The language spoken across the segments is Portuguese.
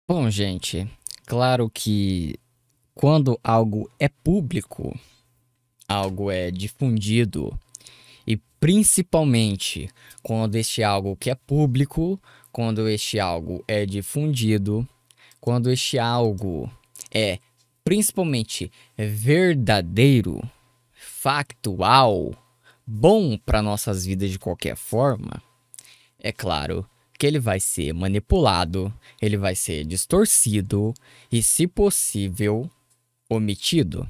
Bom, gente, claro que quando algo é público, algo é difundido, e principalmente quando este algo que é público, quando este algo é difundido, quando este algo é principalmente verdadeiro, factual, bom para nossas vidas de qualquer forma, é claro que ele vai ser manipulado, ele vai ser distorcido e, se possível, omitido.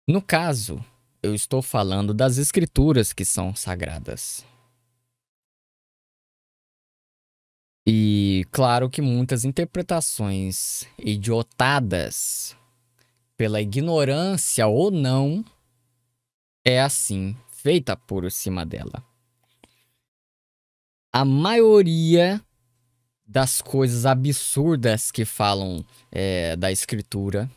No caso, eu estou falando das escrituras que são sagradas. E claro que muitas interpretações idiotadas pela ignorância ou não é assim feita por cima dela. A maioria das coisas absurdas que falam da escritura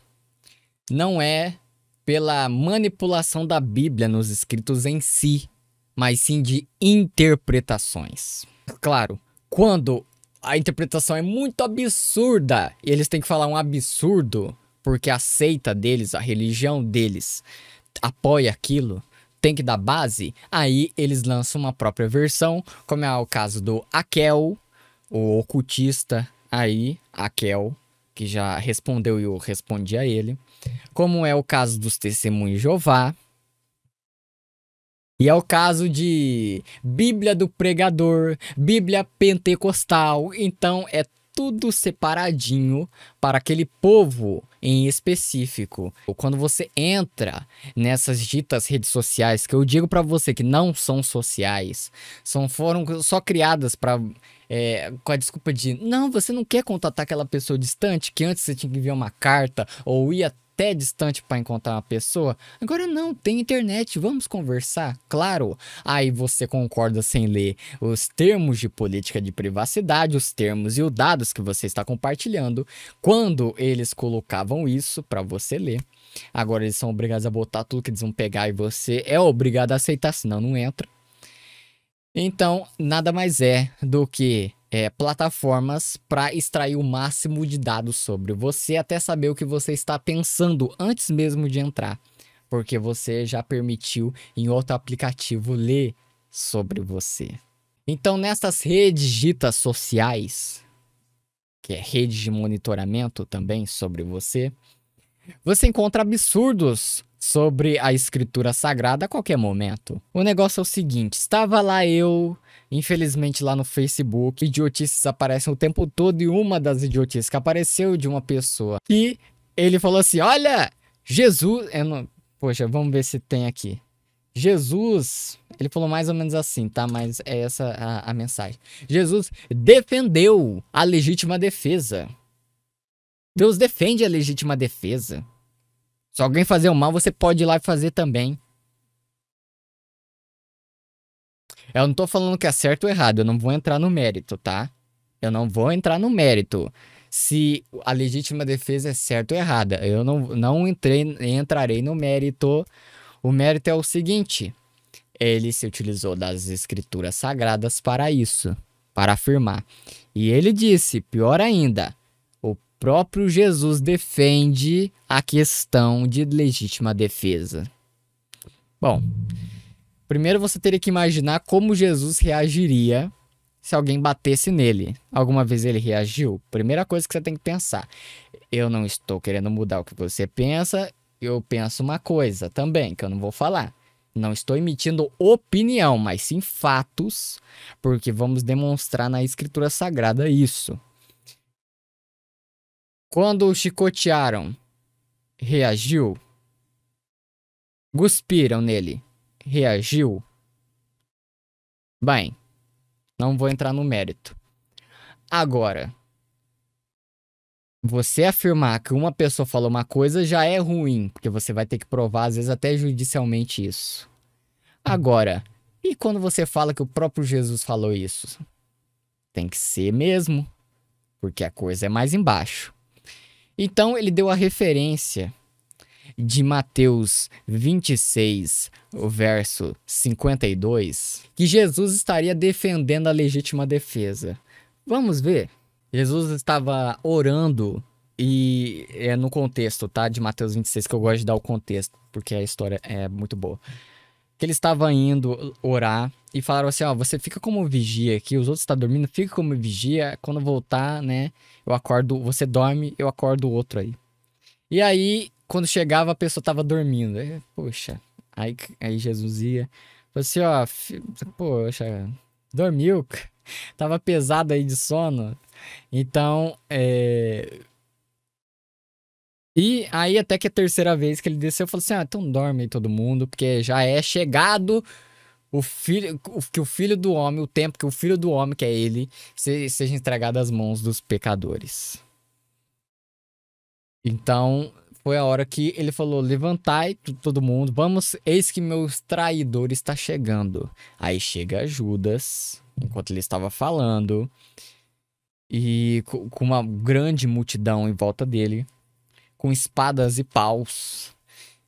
não é pela manipulação da Bíblia nos escritos em si, mas sim de interpretações. Claro, quando a interpretação é muito absurda e eles têm que falar um absurdo porque a seita deles, a religião deles apoia aquilo, tem que dar base, aí eles lançam uma própria versão, como é o caso do Akel, o ocultista aí, Akel, que já respondeu e eu respondi a ele, como é o caso dos Testemunhos de Jeová, e é o caso de Bíblia do Pregador, Bíblia Pentecostal, então é tudo separadinho para aquele povo em específico. Quando você entra nessas ditas redes sociais, que eu digo para você que não são sociais, foram só criadas para com a desculpa de não, você não quer contatar aquela pessoa distante, que antes você tinha que enviar uma carta ou ir até distante para encontrar uma pessoa. Agora não, tem internet, vamos conversar, claro. Aí você concorda sem ler os termos de política de privacidade, os termos e os dados que você está compartilhando, quando eles colocavam isso para você ler. Agora eles são obrigados a botar tudo que eles vão pegar e você é obrigado a aceitar, senão não entra. Então, nada mais é do que plataformas para extrair o máximo de dados sobre você, até saber o que você está pensando antes mesmo de entrar, porque você já permitiu em outro aplicativo ler sobre você. Então, nessas redes ditas sociais, que é rede de monitoramento também sobre você encontra absurdos sobre a escritura sagrada a qualquer momento. O negócio é o seguinte, estava lá eu, infelizmente lá no Facebook, idiotices aparecem o tempo todo e uma das idiotices que apareceu de uma pessoa. E ele falou assim, olha, Jesus... Poxa, vamos ver se tem aqui. Jesus, ele falou mais ou menos assim, tá? Mas é essa a mensagem. Jesus defendeu a legítima defesa. Deus defende a legítima defesa. Se alguém fazer o mal, você pode ir lá e fazer também. Eu não tô falando que é certo ou errado, eu não vou entrar no mérito, tá? Eu não vou entrar no mérito. Se a legítima defesa é certa ou errada, eu não entrarei no mérito. O mérito é o seguinte: ele se utilizou das escrituras sagradas para isso, para afirmar. E ele disse, pior ainda, o próprio Jesus defende a questão de legítima defesa. Bom, primeiro você teria que imaginar como Jesus reagiria se alguém batesse nele. Alguma vez ele reagiu? Primeira coisa que você tem que pensar. Eu não estou querendo mudar o que você pensa, eu penso uma coisa também, que eu não vou falar. Não estou emitindo opinião, mas sim fatos, porque vamos demonstrar na Escritura Sagrada isso. Quando o chicotearam, reagiu? Cuspiram nele, reagiu? Bem, não vou entrar no mérito. Agora, você afirmar que uma pessoa falou uma coisa já é ruim, porque você vai ter que provar, às vezes, até judicialmente isso. Agora, e quando você fala que o próprio Jesus falou isso? Tem que ser mesmo, porque a coisa é mais embaixo. Então, ele deu a referência de Mateus 26, o verso 52, que Jesus estaria defendendo a legítima defesa. Vamos ver. Jesus estava orando e é no contexto, tá? De Mateus 26, que eu gosto de dar o contexto, porque a história é muito boa. Que ele estava indo orar e falaram assim, ó, você fica como vigia aqui, os outros estão dormindo, fica como vigia, quando voltar, né, eu acordo, você dorme, eu acordo o outro aí. E aí, quando chegava, a pessoa tava dormindo. Aí, poxa, aí Jesus ia, falou assim, ó, poxa, dormiu, tava pesado aí de sono. Então, e aí até que a terceira vez que ele desceu, eu falei assim, ah, então dorme aí todo mundo, porque já é chegado que o filho do homem, o tempo que o filho do homem, que é ele, seja entregado às mãos dos pecadores. Então, foi a hora que ele falou: levantai todo mundo, vamos, eis que meu traidor está chegando. Aí chega Judas, enquanto ele estava falando, e com uma grande multidão em volta dele, com espadas e paus,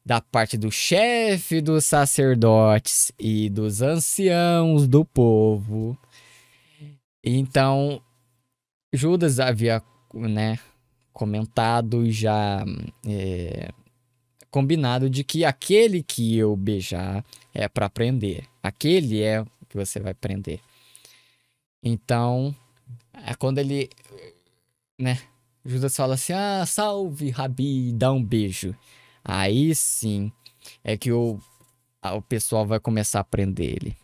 da parte do chefe dos sacerdotes e dos anciãos do povo. Então, Judas havia, né, comentado e já combinado de que aquele que eu beijar é para prender. Aquele é o que você vai prender. Então, é quando ele, né, Judas fala assim: "Ah, salve, Rabi, dá um beijo". Aí sim é que o pessoal vai começar a prender ele.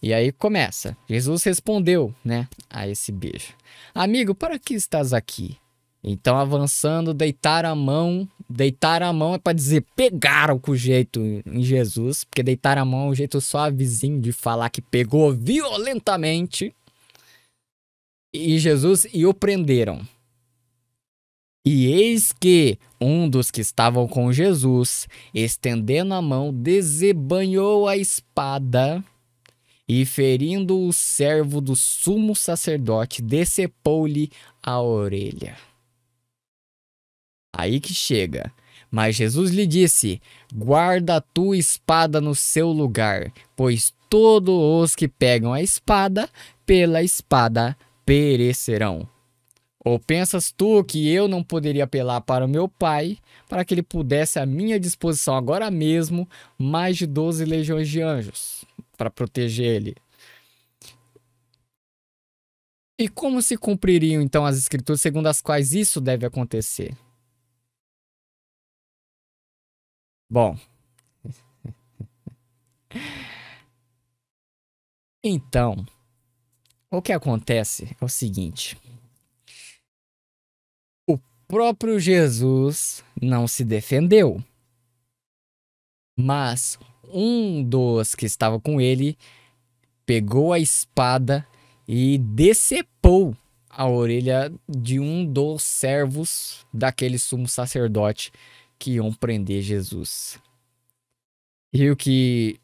E aí começa. Jesus respondeu, né, a esse beijo: "Amigo, para que estás aqui?" Então, avançando, deitar a mão. Deitar a mão é para dizer pegaram com jeito em Jesus, porque deitar a mão é um jeito suavezinho de falar que pegou violentamente e Jesus e o prenderam. E eis que um dos que estavam com Jesus, estendendo a mão, desembanhou a espada e, ferindo o servo do sumo sacerdote, decepou-lhe a orelha. Aí que chega. Mas Jesus lhe disse: guarda a tua espada no seu lugar, pois todos os que pegam a espada, pela espada perecerão. Ou pensas tu que eu não poderia apelar para o meu pai, para que ele pudesse à minha disposição agora mesmo mais de 12 legiões de anjos, para proteger ele? E como se cumpririam então as escrituras segundo as quais isso deve acontecer? Bom, então, o que acontece é o seguinte: o próprio Jesus não se defendeu, mas um dos que estava com ele pegou a espada e decepou a orelha de um dos servos daquele sumo sacerdote que iam prender Jesus. E o que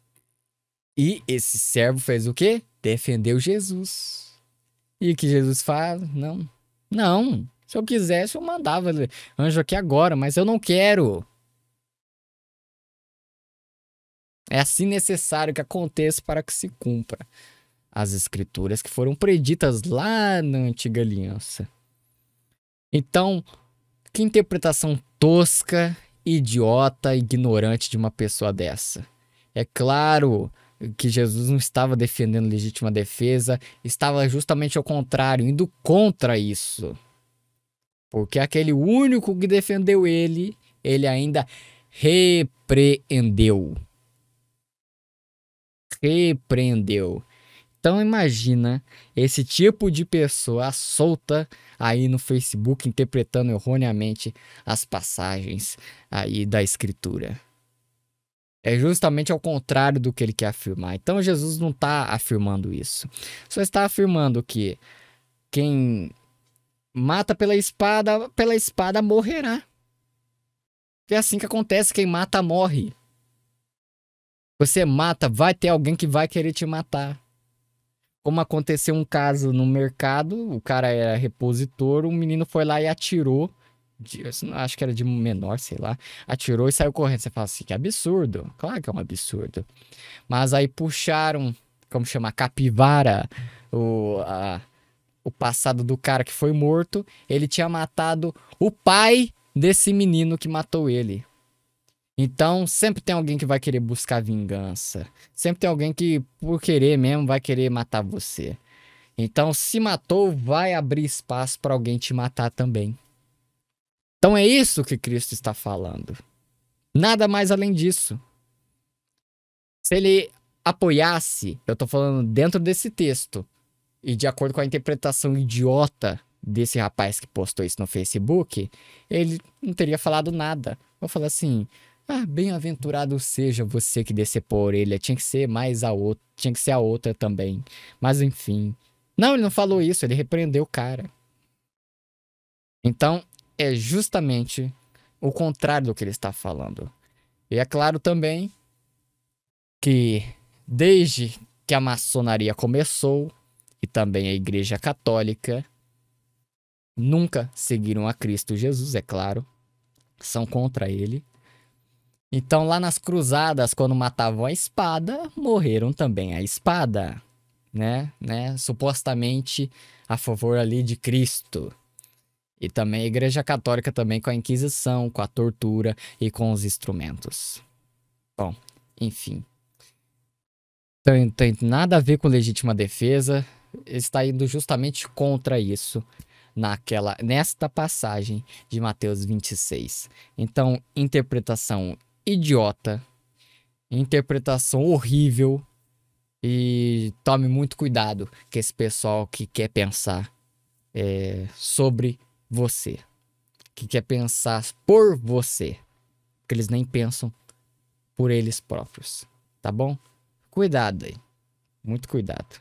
e esse servo fez o quê? Defendeu Jesus. E o que Jesus faz? Não. Não. Se eu quisesse, eu mandava anjo aqui agora, mas eu não quero. É assim necessário que aconteça para que se cumpra as escrituras que foram preditas lá na antiga aliança. Então, que interpretação tosca, idiota, ignorante de uma pessoa dessa. É claro que Jesus não estava defendendo legítima defesa, estava justamente ao contrário, indo contra isso. Porque aquele único que defendeu ele ainda repreendeu. Repreendeu. Então imagina esse tipo de pessoa solta aí no Facebook interpretando erroneamente as passagens aí da escritura. É justamente ao contrário do que ele quer afirmar. Então Jesus não está afirmando isso. Só está afirmando que quem mata pela espada morrerá. É assim que acontece, quem mata morre. Você mata, vai ter alguém que vai querer te matar. Como aconteceu um caso no mercado, o cara era repositor, um menino foi lá e atirou, acho que era de menor, sei lá, atirou e saiu correndo. Você fala assim, que absurdo. Claro que é um absurdo. Mas aí puxaram, como chama, capivara, o passado do cara que foi morto, ele tinha matado o pai desse menino que matou ele. Então, sempre tem alguém que vai querer buscar vingança. Sempre tem alguém que, por querer mesmo, vai querer matar você. Então, se matou, vai abrir espaço para alguém te matar também. Então, é isso que Cristo está falando. Nada mais além disso. Se ele apoiasse, eu tô falando dentro desse texto, e de acordo com a interpretação idiota desse rapaz que postou isso no Facebook, ele não teria falado nada. Eu falo assim: ah, bem-aventurado seja você que decepou a orelha, tinha que ser mais a outra, tinha que ser a outra também. Mas enfim. Não, ele não falou isso, ele repreendeu o cara. Então, é justamente o contrário do que ele está falando. E é claro também que desde que a maçonaria começou, e também a Igreja Católica, nunca seguiram a Cristo Jesus, é claro. São contra ele. Então, lá nas cruzadas, quando matavam a espada, morreram também a espada, né? Supostamente a favor ali de Cristo. E também a Igreja Católica também com a Inquisição, com a tortura e com os instrumentos. Bom, enfim. Não tem nada a ver com legítima defesa. Está indo justamente contra isso nesta passagem de Mateus 26. Então, interpretação idiota, interpretação horrível, e tome muito cuidado com esse pessoal que quer pensar sobre você, que quer pensar por você, porque eles nem pensam por eles próprios, tá bom? Cuidado aí, muito cuidado.